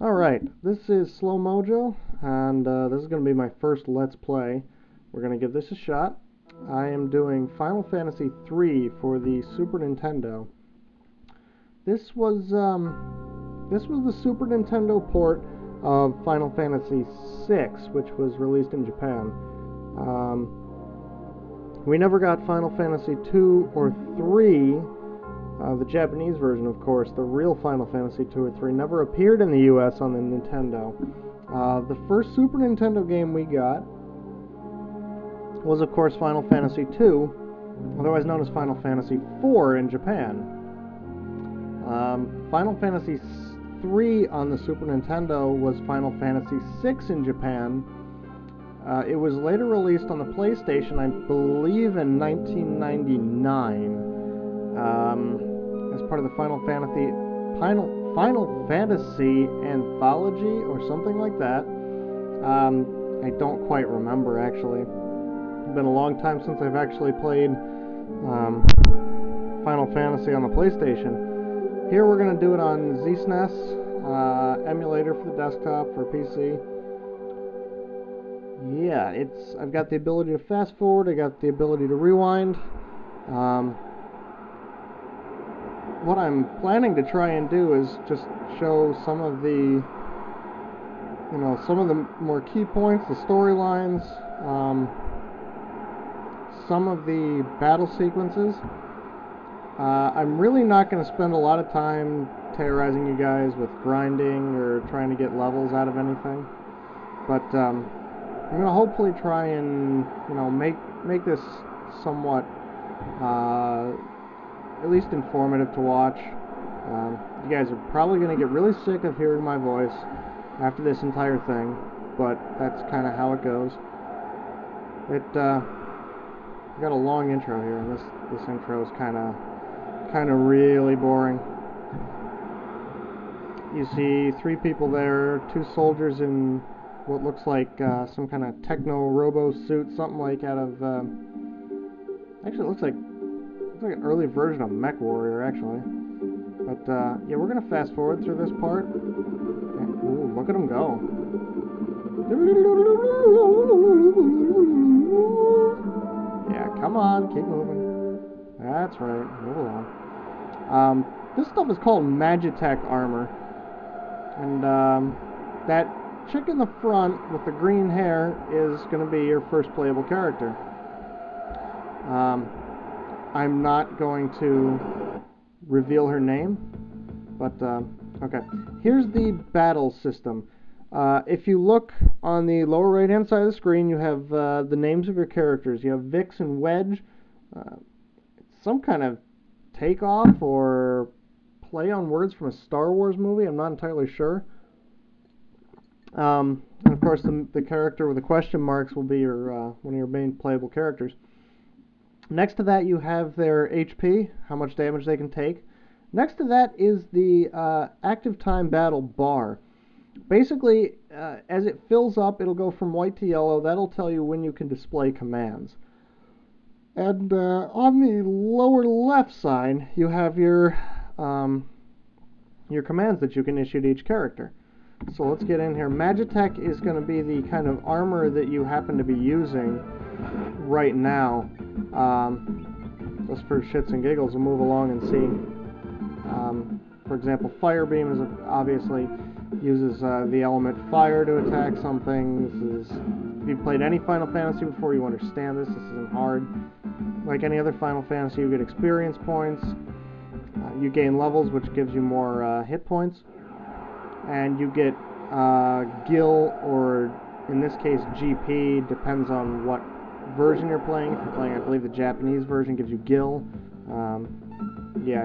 Alright, this is Slow Mojo, and this is going to be my first Let's Play. We're going to give this a shot. I am doing Final Fantasy III for the Super Nintendo. This was the Super Nintendo port of Final Fantasy VI, which was released in Japan. We never got Final Fantasy II or III. The Japanese version, of course, the real Final Fantasy II or III, never appeared in the US on the Nintendo. The first Super Nintendo game we got was, of course, Final Fantasy II, otherwise known as Final Fantasy IV in Japan. Final Fantasy III on the Super Nintendo was Final Fantasy VI in Japan. It was later released on the PlayStation, I believe, in 1999. As part of the Final Fantasy anthology or something like that. I don't quite remember, actually. It's been a long time since I've actually played Final Fantasy on the PlayStation. Here we're going to do it on SNES, emulator for the desktop, for PC. Yeah, I've got the ability to fast forward, I got the ability to rewind. What I'm planning to try and do is just show some of the, more key points, the storylines, some of the battle sequences. I'm really not going to spend a lot of time terrorizing you guys with grinding or trying to get levels out of anything, but I'm going to hopefully try and make this somewhat at least informative to watch. You guys are probably going to get really sick of hearing my voice after this entire thing, but that's kind of how it goes. I got a long intro here, and this intro is kind of really boring. You see three people there, two soldiers in what looks like some kind of techno robo suit, something like out of actually it looks like an early version of Mech Warrior, actually. But yeah, we're gonna fast forward through this part. Ooh, look at them go! Yeah, come on, keep moving. That's right, move along. This stuff is called Magitech armor, and that chick in the front with the green hair is gonna be your first playable character. I'm not going to reveal her name, but okay. Here's the battle system. If you look on the lower right hand side of the screen, you have the names of your characters. You have Vix and Wedge. It's some kind of takeoff or play on words from a Star Wars movie. I'm not entirely sure. And of course, the character with the question marks will be your one of your main playable characters. Next to that, you have their HP, how much damage they can take. Next to that is the active time battle bar. Basically, as it fills up, it'll go from white to yellow. That'll tell you when you can display commands. And on the lower left side, you have your commands that you can issue to each character. So let's get in here. Magitech is going to be the kind of armor that you happen to be using right now. Just for shits and giggles, we'll move along and see. For example, Fire Beam is obviously uses the element fire to attack something. If you've played any Final Fantasy before, you understand this. This isn't hard. Like any other Final Fantasy, you get experience points. You gain levels, which gives you more hit points. And you get Gil, or in this case GP, depends on what version you're playing. If you're playing, I believe, the Japanese version, gives you Gil. Yeah,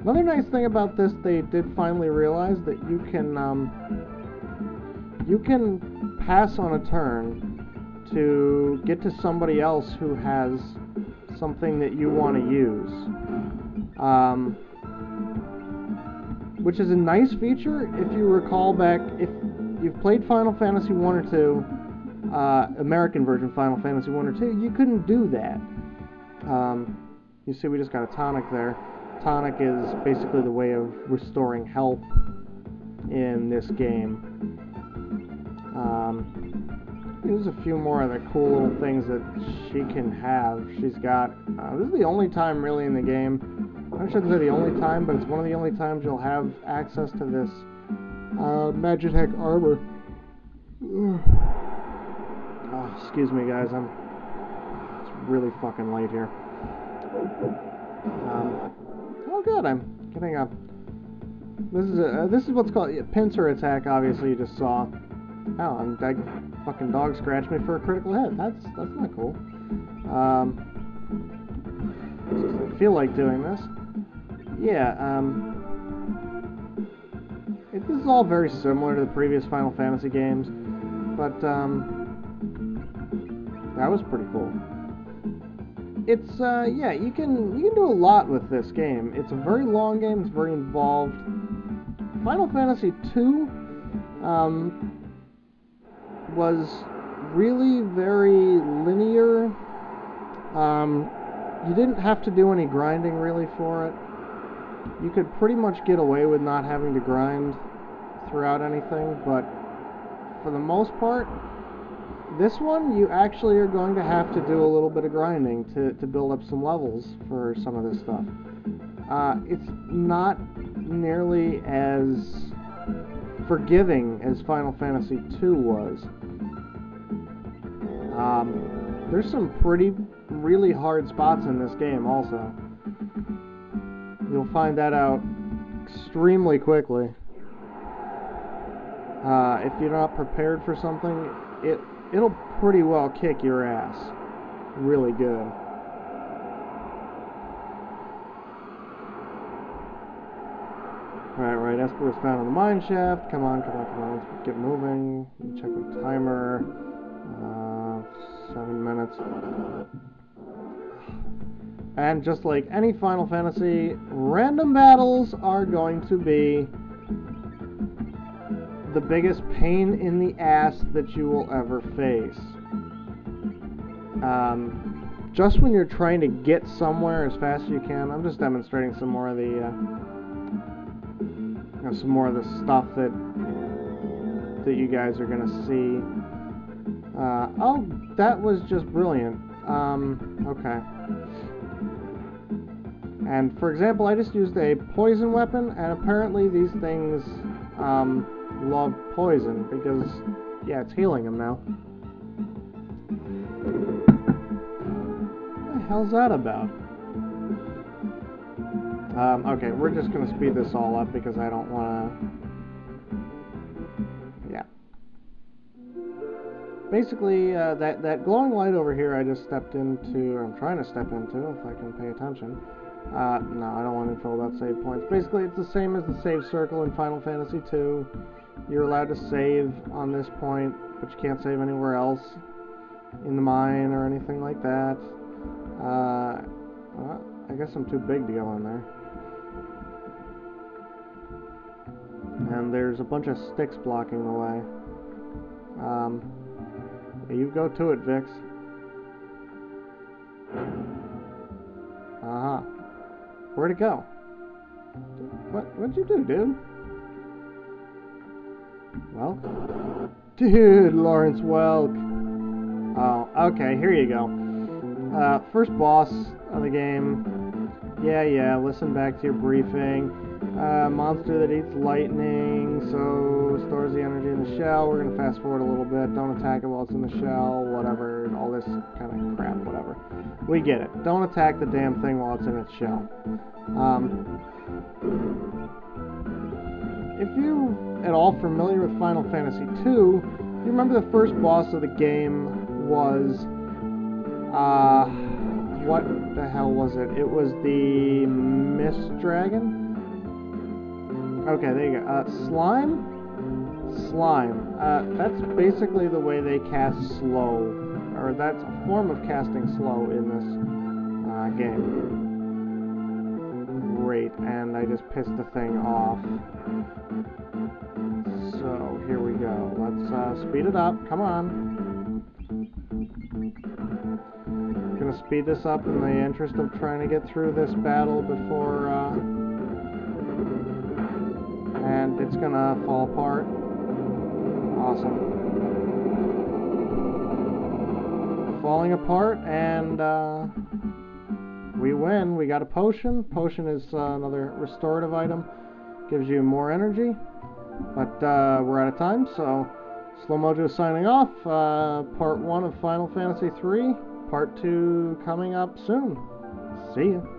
Another nice thing about this, they did finally realize that you can pass on a turn to get to somebody else who has something that you want to use. Which is a nice feature. If you recall back, if you've played Final Fantasy 1 or 2, American version Final Fantasy 1 or 2, you couldn't do that. You see, we just got a tonic there. Tonic is basically the way of restoring health. in this game. Here's a few more of the cool little things that she can have. She's got, this is the only time really in the game, I shouldn't say the only time, but it's one of the only times you'll have access to this Magitech armor. Oh, excuse me guys, it's really fucking late here. Oh good, I'm getting a, this is what's called a pincer attack, obviously you just saw. Oh, and that fucking dog scratched me for a critical hit. That's not cool. I feel like doing this. Yeah, this is all very similar to the previous Final Fantasy games, but that was pretty cool. It's yeah, you can do a lot with this game. It's a very long game. It's very involved. Final Fantasy II was really very linear. You didn't have to do any grinding really for it. You could pretty much get away with not having to grind throughout anything, but for the most part, this one you actually are going to have to do a little bit of grinding to build up some levels for some of this stuff. It's not nearly as forgiving as Final Fantasy II was. There's some really hard spots in this game also. You'll find that out extremely quickly. If you're not prepared for something, it'll pretty well kick your ass. Really good. Right, Esper was found in the mine shaft. Come on, let's get moving. Check the timer. 7 minutes. And just like any Final Fantasy, random battles are going to be the biggest pain in the ass that you will ever face. Just when you're trying to get somewhere as fast as you can, I'm just demonstrating some more of the stuff that you guys are gonna see. Oh, that was just brilliant. Okay. And for example, I just used a poison weapon, and apparently these things love poison because, yeah, it's healing them now. What the hell's that about? Okay, we're just gonna speed this all up because I don't wanna... Yeah. Basically, that glowing light over here I just stepped into, or I'm trying to step into, if I can pay attention. No, I don't want info about save points. Basically, it's the same as the save circle in Final Fantasy II. You're allowed to save on this point, but you can't save anywhere else in the mine or anything like that. Well, I guess I'm too big to go in there. And there's a bunch of sticks blocking the way. You go to it, Vix. Uh-huh. Where'd it go? What'd you do, dude? Welk? Dude, Lawrence Welk. Oh, okay, here you go. First boss of the game. Yeah, listen back to your briefing. Monster that eats lightning, so stores the energy in the shell. We're gonna fast forward a little bit. Don't attack it while it's in the shell, whatever. All this kind of crap, whatever. We get it. Don't attack the damn thing while it's in its shell. If you're at all familiar with Final Fantasy II, you remember the first boss of the game was, what the hell was it? It was the Mist Dragon? Okay, there you go. Slime? Slime. That's basically the way they cast slow, or that's a form of casting slow in this game. Great, and I just pissed the thing off. So, here we go. Let's speed it up. Come on. Gonna speed this up in the interest of trying to get through this battle before, and it's gonna fall apart. Awesome. Falling apart, and we win. We got a potion. Potion is another restorative item. Gives you more energy. But we're out of time, so Slow Mojo signing off. Part 1 of Final Fantasy III. Part 2 coming up soon. See you.